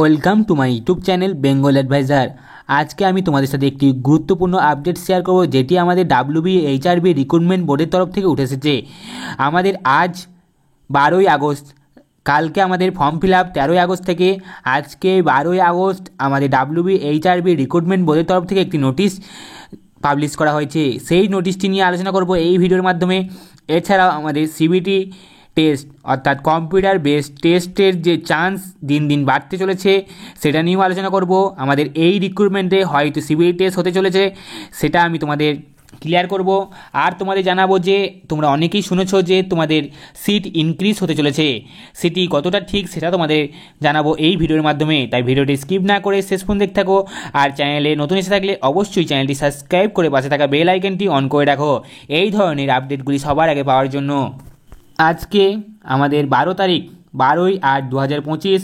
Welcome to my YouTube channel Bengal Advisor. আজকে আমি তোমাদের সাথে একটি গুরুত্বপূর্ণ আপডেট শেয়ার করব, যেটি আমাদের WBHRB রিক্রুটমেন্ট বোর্ডের তরফ থেকে উঠে এসেছে। আমাদের আজ 12ই আগস্ট, কালকে আমাদের ফর্ম ফিল আপ 13ই আগস্ট থেকে আজকে 12ই আগস্ট আমাদের WBHRB রিক্রুটমেন্ট বোর্ডের তরফ থেকে একটি নোটিশ পাবলিশ করা হয়েছে। সেই নোটিশটি নিয়ে আলোচনা করব এই ভিডিওর মাধ্যমে। এছাড়াও আমাদের সিবিটি টেস্ট অর্থাৎ কম্পিউটার বেসড টেস্টের যে চান্স দিন দিন বাড়তে চলেছে সেটা নিয়েও আলোচনা করব। আমাদের এই রিক্রুটমেন্টে হয়তো সিবিটি টেস্ট হতে চলেছে, সেটা আমি তোমাদের ক্লিয়ার করব। আর তোমাদের জানাবো যে তোমরা অনেকেই শুনেছো যে তোমাদের সিট ইনক্রিজ হতে চলেছে, সেটি কতটা ঠিক সেটা তোমাদের জানাবো এই ভিডিওর মাধ্যমে। তাই ভিডিওটি স্কিপ না করে শেষ পর্যন্ত দেখতে থাকো। আর চ্যানেলে নতুন এসে থাকলে অবশ্যই চ্যানেলটি সাবস্ক্রাইব করে পাশে থাকা বেল আইকনটি অন করে রাখো এই ধরনের আপডেটগুলি সবার আগে পাওয়ার জন্য। আজকে আমাদের 12 তারিখ 12ই আট 2025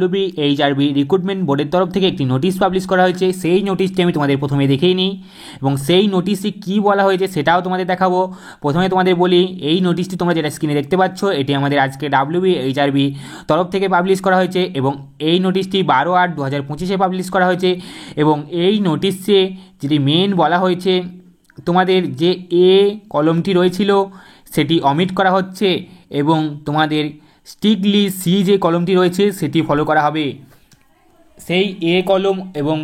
WBHRB রিক্রুটমেন্ট বোর্ডের তরফ থেকে একটি নোটিশ পাবলিশ করা হয়েছে। সেই নোটিশটি আমি তোমাদের প্রথমে দেখেই নিই এবং সেই নোটিশে কী বলা হয়েছে সেটাও তোমাদের দেখাবো। প্রথমে তোমাদের বলি, এই নোটিশটি তোমরা যেটা স্ক্রিনে দেখতে পাচ্ছ এটি আমাদের আজকে WBHRB তরফ থেকে পাবলিশ করা হয়েছে এবং এই নোটিশটি 12/8/2025 পাবলিশ করা হয়েছে। এবং এই নোটিশে যেটি মেন বলা হয়েছে, তোমাদের যে এ কলমটি রয়েছিল সেটি অমিট করা হচ্ছে এবং তোমাদের স্ট্রিক্টলি সি যে কলমটি রয়েছে সেটি ফলো করা হবে। সেই এ কলম এবং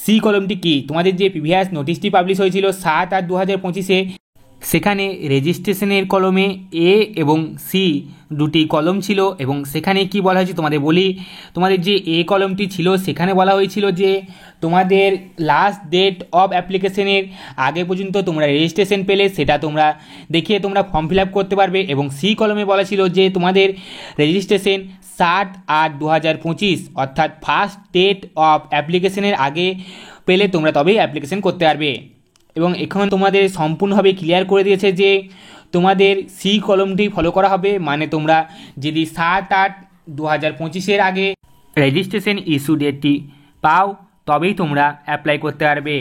সি কলমটি কি, তোমাদের যে প্রিভিয়াস নোটিশটি পাবলিশ হয়েছিল 7/8/2025-এ, সেখানে রেজিস্ট্রেশনের কলমে এ এবং সি দুটি কলম ছিল এবং সেখানে কি বলা হয়েছে তোমাদের বলি। তোমাদের যে এ কলমটি ছিল সেখানে বলা হয়েছিল যে তোমাদের লাস্ট ডেট অফ অ্যাপ্লিকেশনের আগে পর্যন্ত তোমরা রেজিস্ট্রেশন পেলে সেটা তোমরা দেখিয়ে তোমরা ফর্ম ফিল আপ করতে পারবে। এবং সি কলমে বলা ছিল যে তোমাদের রেজিস্ট্রেশন 7/8/2025 অর্থাৎ ফার্স্ট ডেট অফ অ্যাপ্লিকেশনের আগে পেলে তোমরা তবেই অ্যাপ্লিকেশন করতে পারবে। এবং এখন তোমাদের সম্পূর্ণভাবে ক্লিয়ার করে দিয়েছে যে তোমাদের সি কলমটি ফলো করা হবে, মানে তোমরা যদি 7/8/2025-এর আগে রেজিস্ট্রেশন ইস্যু ডেটটি পাও তবেই তোমরা অ্যাপ্লাই করতে পারবে।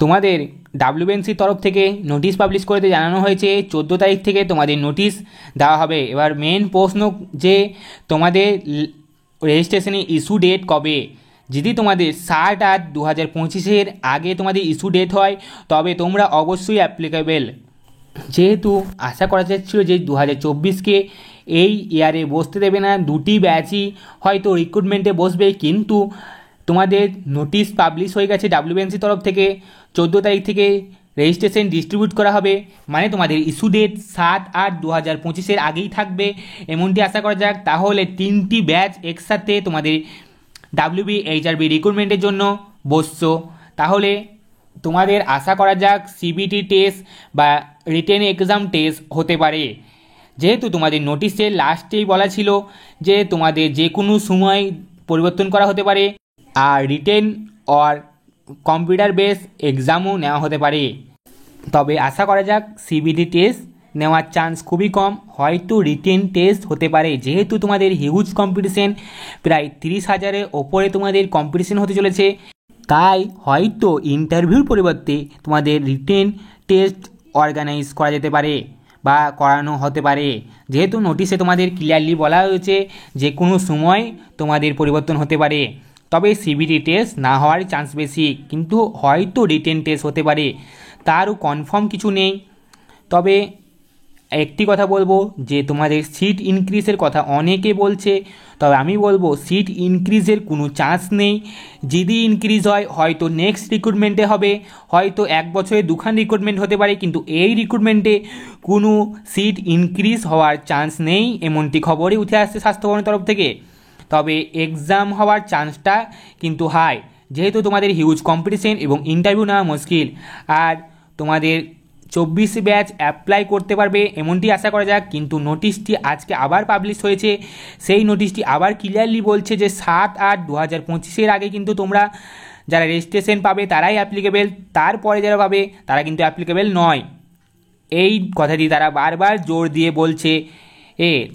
তোমাদের WBNCর তরফ থেকে নোটিশ পাবলিশ করতে জানানো হয়েছে 14 তারিখ থেকে তোমাদের নোটিশ দেওয়া হবে। এবার মেন প্রশ্ন যে তোমাদের রেজিস্ট্রেশনের ইস্যু ডেট কবে। যদি তোমাদের 7/8/2025-এর আগে তোমাদের ইস্যু ডেট হয় তবে তোমরা অবশ্যই অ্যাপ্লিকেবেল। যেহেতু আশা করা যাচ্ছিল যে 2024-কে এই ইয়ারে বসতে দেবে না, দুটি ব্যাচই হয়তো রিক্রুটমেন্টে বসবে, কিন্তু তোমাদের নোটিশ পাবলিশ হয়ে গেছে WBNCর তরফ থেকে। 14 তারিখ থেকে রেজিস্ট্রেশন ডিস্ট্রিবিউট করা হবে, মানে তোমাদের ইস্যু ডেট 7/8/2025-এর আগেই থাকবে এমনটি আশা করা যাক। তাহলে 3টি ব্যাচ একসাথে তোমাদের WBHRB রিক্রুটমেন্টের জন্য বসছো। তাহলে তোমাদের আশা করা যাক সিবিটি টেস্ট বা রিটেন এক্সাম টেস্ট হতে পারে। যেহেতু তোমাদের নোটিশের লাস্টেই বলা ছিল যে তোমাদের যে কোনো সময় পরিবর্তন করা হতে পারে are written R computer base এক্সামও নেওয়া হতে পারে। তবে আশা করা যাক সিবিটি টেস্ট নেওয়ার চান্স খুবই কম, হয়তো রিটেন টেস্ট হতে পারে। যেহেতু তোমাদের হিউজ কম্পিটিশন, প্রায় 30,000-এর ওপরে তোমাদের কম্পিটিশন হতে চলেছে, তাই হয়তো ইন্টারভিউর পরিবর্তে তোমাদের রিটেন টেস্ট অর্গানাইজ করা যেতে পারে বা করানো হতে পারে। যেহেতু নোটিশে তোমাদের ক্লিয়ারলি বলা হয়েছে যে কোনো সময় তোমাদের পরিবর্তন হতে পারে, তবে সিবিটি টেস্ট না হওয়ার চান্স বেশি, কিন্তু হয়তো রিটেন টেস্ট হতে পারে, তারও কনফার্ম কিছু নেই। তবে একটি কথা বলবো যে তোমাদের সিট ইনক্রিজের কথা অনেকে বলছে, তবে আমি বলবো সিট ইনক্রিজের কোনো চান্স নেই। যদি ইনক্রিজ হয় হয়তো নেক্সট রিক্রুটমেন্টে হবে, হয়তো 1 বছরে 2খান রিক্রুটমেন্ট হতে পারে, কিন্তু এই রিক্রুটমেন্টে কোনো সিট ইনক্রিজ হওয়ার চান্স নেই এমনটি খবরই উঠে আসছে স্বাস্থ্য ভবনের তরফ থেকে। তবে এক্সাম হওয়ার চান্সটা কিন্তু হাই, যেহেতু তোমাদের হিউজ কম্পিটিশন এবং ইন্টারভিউ নেওয়া মুশকিল। আর তোমাদের 24 ব্যাচ অ্যাপ্লাই করতে পারবে এমনটি আশা করা যাক। কিন্তু নোটিশটি আজকে আবার পাবলিশ হয়েছে, সেই নোটিশটি আবার ক্লিয়ারলি বলছে যে 7/8/2025-এর আগে কিন্তু তোমরা যারা রেজিস্ট্রেশন পাবে তারাই অ্যাপ্লিকেবেল, তারপরে যারা পাবে তারা কিন্তু অ্যাপ্লিকেবেল নয়। এই কথাটি তারা বারবার জোর দিয়ে বলছে।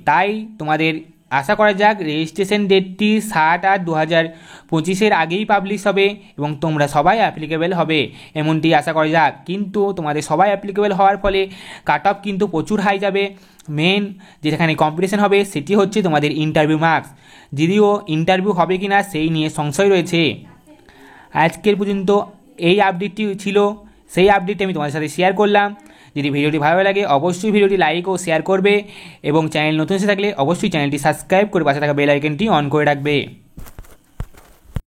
তাই তোমাদের আশা করা যাক রেজিস্ট্রেশন ডেটটি 7/8/2025 আগেই পাবলিশ হবে এবং তোমরা সবাই অ্যাপ্লিকেবল হবে এমনটি আশা করা যাক। কিন্তু তোমাদের সবাই অ্যাপ্লিকেবল হওয়ার ফলে কাট অফ কিন্তু প্রচুর হাই যাবে। মেন যেখানে কম্পিটিশন হবে সেটি হচ্ছে তোমাদের ইন্টারভিউ মার্কস, যদিও ইন্টারভিউ হবে কি না সেই নিয়ে সংশয় রয়েছে। আজকের পর্যন্ত এই আপডেটটি ছিল, সেই আপডেটটি আমি তোমাদের সাথে শেয়ার করলাম। যদি ভিডিওটি ভালো লাগে অবশ্যই ভিডিওটি লাইক ও শেয়ার করবে এবং চ্যানেল নতুন এসে থাকলে অবশ্যই চ্যানেলটি সাবস্ক্রাইব করে পাশে থাকা বেল আইকনটি অন করে রাখবে।